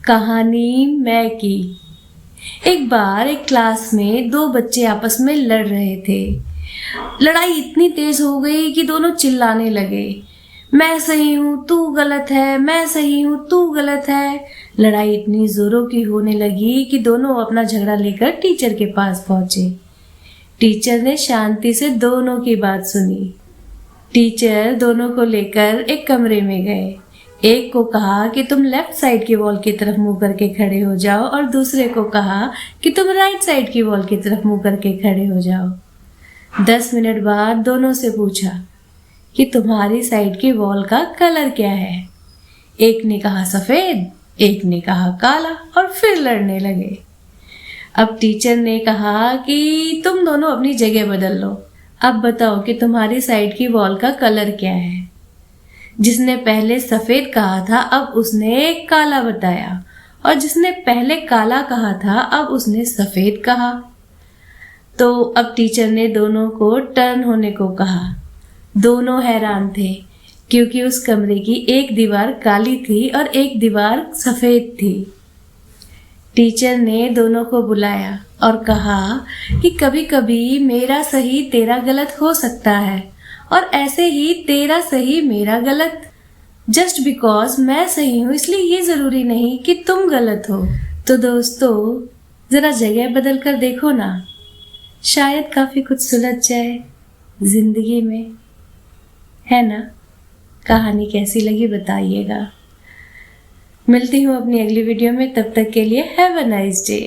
कहानी मैं की। एक बार एक क्लास में दो बच्चे आपस में लड़ रहे थे। लड़ाई इतनी तेज हो गई कि दोनों चिल्लाने लगे, मैं सही हूँ तू गलत है, मैं सही हूँ तू गलत है। लड़ाई इतनी जोरों की होने लगी कि दोनों अपना झगड़ा लेकर टीचर के पास पहुंचे। टीचर ने शांति से दोनों की बात सुनी। टीचर दोनों को लेकर एक कमरे में गए। एक को कहा कि तुम लेफ्ट साइड की वॉल की तरफ मुंह करके खड़े हो जाओ और दूसरे को कहा कि तुम राइट साइड की वॉल की तरफ मुंह करके खड़े हो जाओ। 10 मिनट बाद दोनों से पूछा कि तुम्हारी साइड की वॉल का कलर क्या है। एक ने कहा सफेद, एक ने कहा काला और फिर लड़ने लगे। अब टीचर ने कहा कि तुम दोनों अपनी जगह बदल लो। अब बताओ कि तुम्हारी साइड की वॉल का कलर क्या है। जिसने पहले सफेद कहा था अब उसने काला बताया और जिसने पहले काला कहा था अब उसने सफेद कहा। तो अब टीचर ने दोनों को टर्न होने को कहा। दोनों हैरान थे क्योंकि उस कमरे की एक दीवार काली थी और एक दीवार सफेद थी। टीचर ने दोनों को बुलाया और कहा कि कभी कभी मेरा सही तेरा गलत हो सकता है और ऐसे ही तेरा सही मेरा गलत। जस्ट बिकॉज मैं सही हूँ इसलिए ये जरूरी नहीं कि तुम गलत हो। तो दोस्तों जरा जगह बदल कर देखो ना, शायद काफी कुछ सुलझ जाए जिंदगी में, है ना। कहानी कैसी लगी बताइएगा। मिलती हूँ अपनी अगली वीडियो में, तब तक के लिए हैव अ नाइस डे।